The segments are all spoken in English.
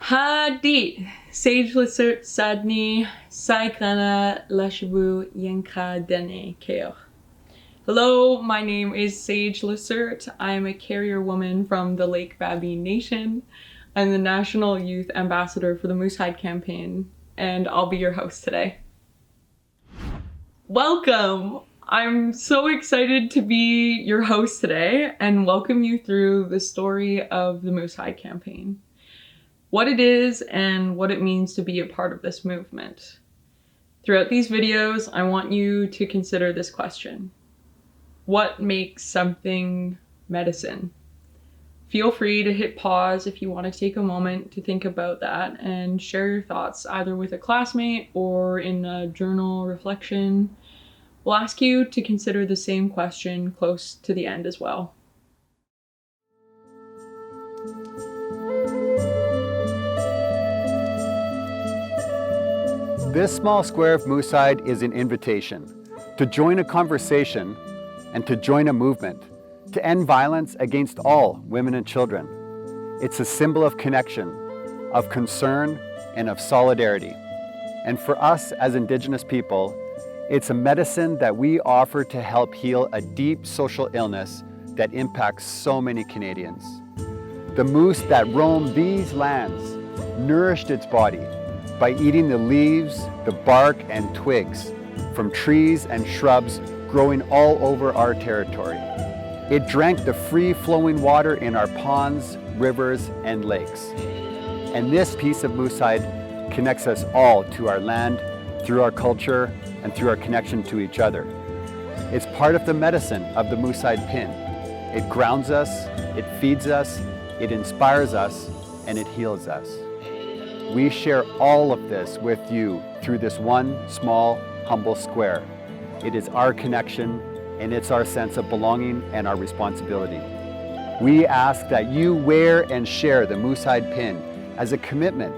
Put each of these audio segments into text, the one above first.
Hadit, Sage Lissert Sadni, Saikana Lashabu Yenka Dene Keo. Hello, my name is Sage Lissert. I'm a carrier woman from the Lake Babine Nation. I'm the National Youth Ambassador for the Moose Hide campaign, and I'll be your host today. Welcome! I'm so excited to be your host today and welcome you through the story of the Moose Hide campaign, what it is and what it means to be a part of this movement. Throughout these videos, I want you to consider this question. What makes something medicine? Feel free to hit pause if you want to take a moment to think about that and share your thoughts either with a classmate or in a journal reflection. We'll ask you to consider the same question close to the end as well. This small square of Moose Hide is an invitation to join a conversation and to join a movement to end violence against all women and children. It's a symbol of connection, of concern, and of solidarity. And for us as Indigenous people, it's a medicine that we offer to help heal a deep social illness that impacts so many Canadians. The moose that roamed these lands nourished its body by eating the leaves, the bark, and twigs from trees and shrubs growing all over our territory. It drank the free-flowing water in our ponds, rivers, and lakes. And this piece of moose hide connects us all to our land, through our culture, and through our connection to each other. It's part of the medicine of the Moose Hide pin. It grounds us, it feeds us, it inspires us, and it heals us. We share all of this with you through this one small, humble square. It is our connection, and it's our sense of belonging and our responsibility. We ask that you wear and share the Moose Hide pin as a commitment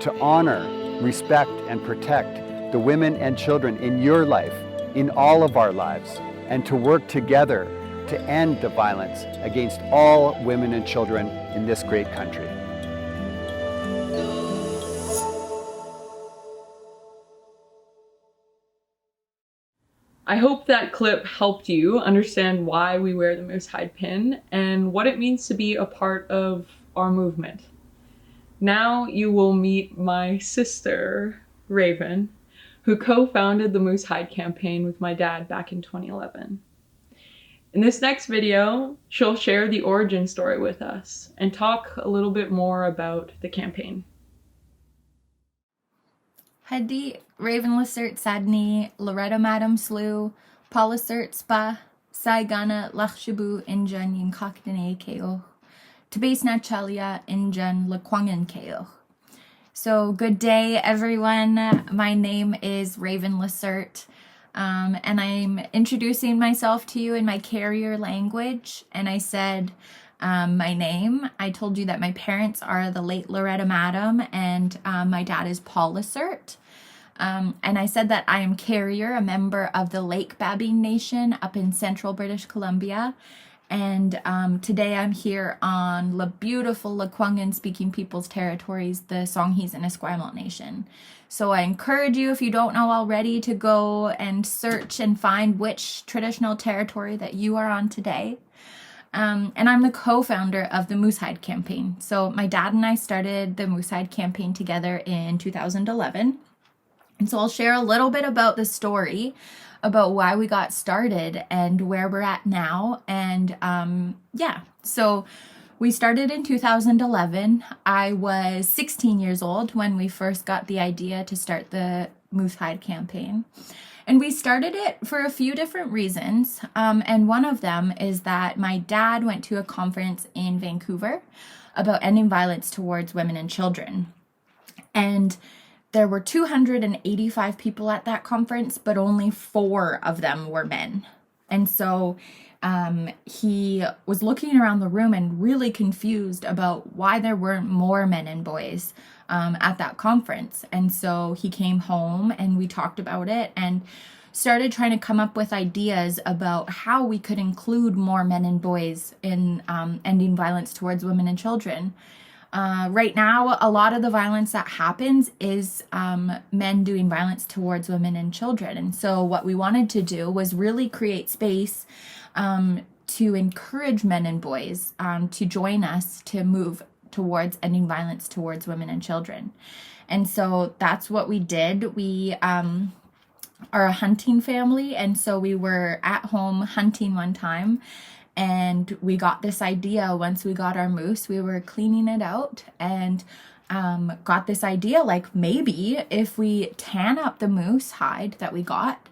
to honor, respect, and protect the women and children in your life, in all of our lives, and to work together to end the violence against all women and children in this great country. I hope that clip helped you understand why we wear the Moose Hide pin and what it means to be a part of our movement. Now you will meet my sister, Raven, who co-founded the Moose Hide campaign with my dad back in 2011. In this next video, she'll share the origin story with us and talk a little bit more about the campaign. Hadi Raven Lissert Sadni, Loretta Madam Slew, Paula Sert Spa, Saigana Lachshabu Injan Yinkakdene Keo, Tabasna Chalia Injan Lakwangan Keo. So good day, everyone. My name is Raven Lissert, and I'm introducing myself to you in my carrier language. And I said my name. I told you that my parents are the late Loretta Madam, and my dad is Paul Lissert. And I said that I am carrier, a member of the Lake Babine Nation up in central British Columbia. And today I'm here on the beautiful Lekwungen speaking people's territories, the Songhees and Esquimalt Nation. So I encourage you, if you don't know already, to go and search and find which traditional territory that you are on today. And I'm the co-founder of the Moose Hide campaign. So my dad and I started the Moose Hide campaign together in 2011. And so I'll share a little bit about the story about why we got started and where we're at now. And so we started in 2011. I was 16 years old when we first got the idea to start the Moose Hide campaign. And we started it for a few different reasons. And one of them is that my dad went to a conference in Vancouver about ending violence towards women and children. And there were 285 people at that conference, but only 4 of them were men. And so he was looking around the room and really confused about why there weren't more men and boys at that conference. And so he came home and we talked about it and started trying to come up with ideas about how we could include more men and boys in ending violence towards women and children. Right now, a lot of the violence that happens is men doing violence towards women and children. And so what we wanted to do was really create space to encourage men and boys to join us to move towards ending violence towards women and children. And so that's what we did. We are a hunting family, and so we were at home hunting one time, and we got this idea. Once we got our moose, we were cleaning it out and got this idea, like maybe if we tan up the moose hide that we got,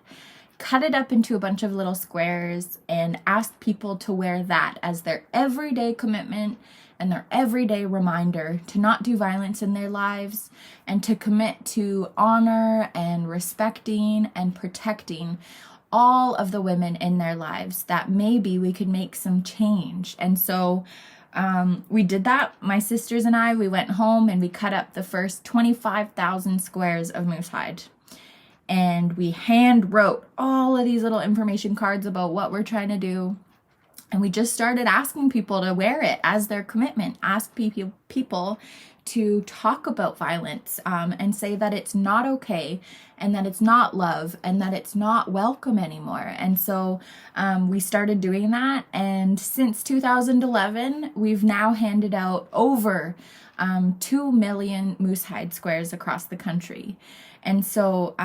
cut it up into a bunch of little squares, and ask people to wear that as their everyday commitment and their everyday reminder to not do violence in their lives and to commit to honor and respecting and protecting all of the women in their lives, that maybe we could make some change. And so we did that. My sisters and I, we went home and we cut up the first 25,000 squares of moose hide. And we hand wrote all of these little information cards about what we're trying to do. And we just started asking people to wear it as their commitment, ask people to talk about violence and say that it's not okay and that it's not love and that it's not welcome anymore. And so we started doing that. And since 2011, we've now handed out over 2 million moose hide squares across the country. And so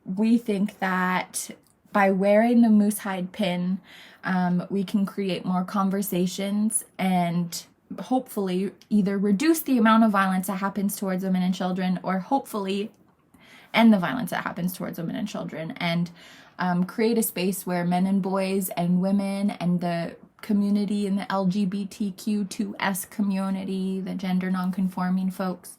we think that by wearing the moose hide pin, we can create more conversations and hopefully either reduce the amount of violence that happens towards women and children, or hopefully end the violence that happens towards women and children, and create a space where men and boys and women and the community and the LGBTQ2S community, the gender nonconforming folks,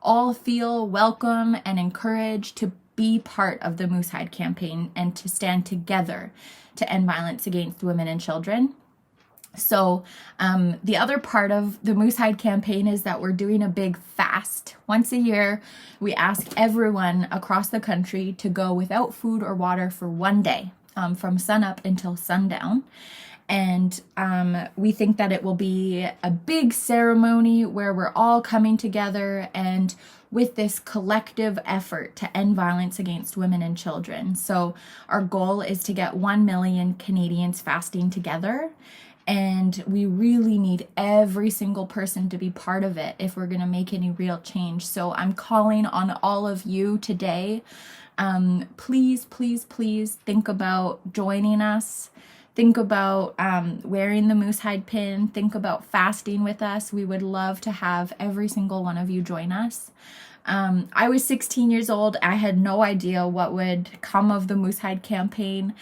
all feel welcome and encouraged to be part of the Moose Hide campaign and to stand together to end violence against women and children. So the other part of the Moose Hide campaign is that we're doing a big fast. Once a year, we ask everyone across the country to go without food or water for one day, from sunup until sundown. And we think that it will be a big ceremony where we're all coming together and with this collective effort to end violence against women and children. So our goal is to get 1 million Canadians fasting together. And we really need every single person to be part of it if we're going to make any real change. So I'm calling on all of you today. Please, please, please think about joining us. Think about wearing the moose hide pin. Think about fasting with us. We would love to have every single one of you join us. I was 16 years old. I had no idea what would come of the Moose Hide campaign,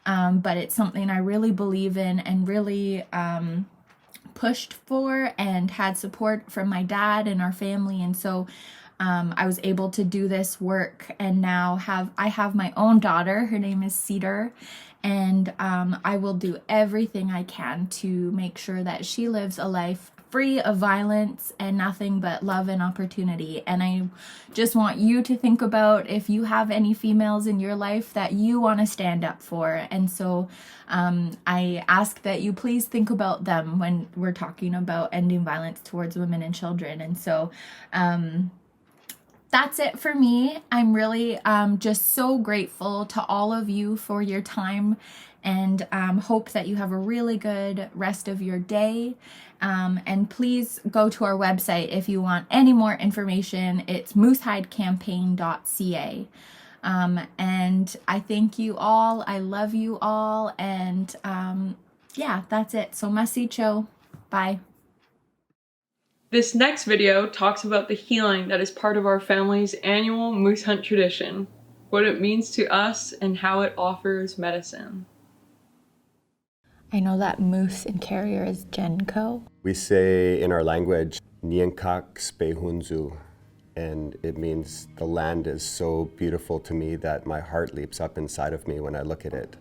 but it's something I really believe in and really pushed for and had support from my dad and our family. And so I was able to do this work, and now I have my own daughter. Her name is Cedar. And I will do everything I can to make sure that she lives a life free of violence and nothing but love and opportunity. And I just want you to think about if you have any females in your life that you want to stand up for. And so I ask that you please think about them when we're talking about ending violence towards women and children. And so that's it for me. I'm really just so grateful to all of you for your time, and hope that you have a really good rest of your day. And please go to our website if you want any more information. It's moosehidecampaign.ca. And I thank you all. I love you all. And yeah, that's it. So masicho. Bye. This next video talks about the healing that is part of our family's annual moose hunt tradition, what it means to us, and how it offers medicine. I know that moose in Carrier is Genko. We say in our language, Nienkak Spehunzu, and it means the land is so beautiful to me that my heart leaps up inside of me when I look at it.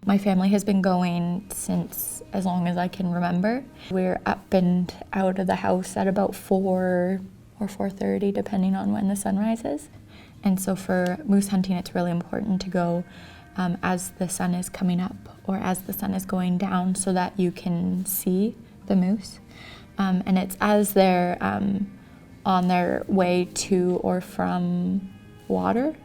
My family has been going since as long as I can remember. We're up and out of the house at about 4 or 4:30, depending on when the sun rises. And so for moose hunting, it's really important to go as the sun is coming up or as the sun is going down so that you can see the moose. and it's as they're on their way to or from water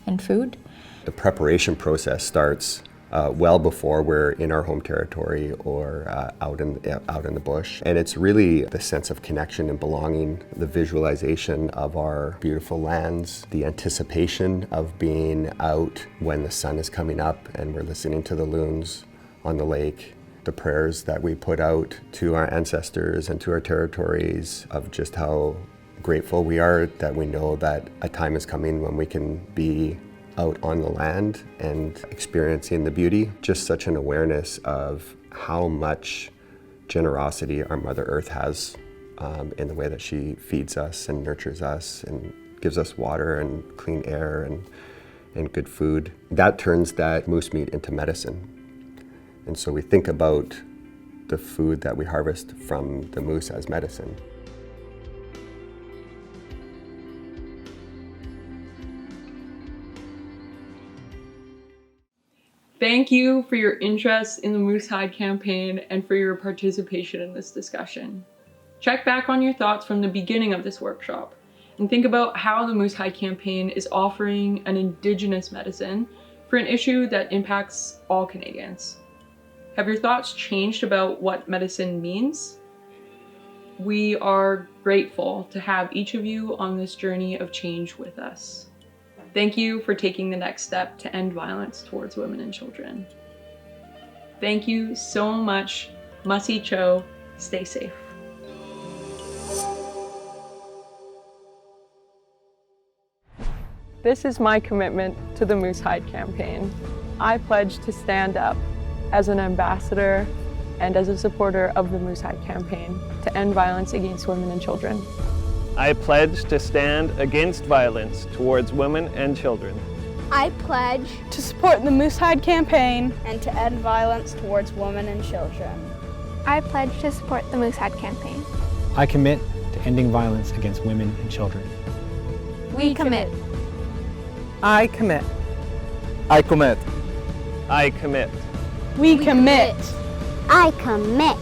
and food. The preparation process starts well before we're in our home territory or out in the bush. And it's really the sense of connection and belonging, the visualization of our beautiful lands, the anticipation of being out when the sun is coming up and we're listening to the loons on the lake, the prayers that we put out to our ancestors and to our territories of just how grateful we are that we know that a time is coming when we can be out on the land and experiencing the beauty. Just such an awareness of how much generosity our Mother Earth has in the way that she feeds us and nurtures us and gives us water and clean air and good food. That turns that moose meat into medicine. And so we think about the food that we harvest from the moose as medicine. Thank you for your interest in the Moose Hide campaign and for your participation in this discussion. Check back on your thoughts from the beginning of this workshop and think about how the Moose Hide campaign is offering an Indigenous medicine for an issue that impacts all Canadians. Have your thoughts changed about what medicine means? We are grateful to have each of you on this journey of change with us. Thank you for taking the next step to end violence towards women and children. Thank you so much. Masi Cho, stay safe. This is my commitment to the Moose Hide campaign. I pledge to stand up as an ambassador and as a supporter of the Moose Hide campaign to end violence against women and children. I pledge to stand against violence towards women and children. I pledge to support the Moose Hide campaign and to end violence towards women and children. I pledge to support the Moose Hide campaign. I commit to ending violence against women and children. We commit. I commit. I commit. I commit. We commit. I commit.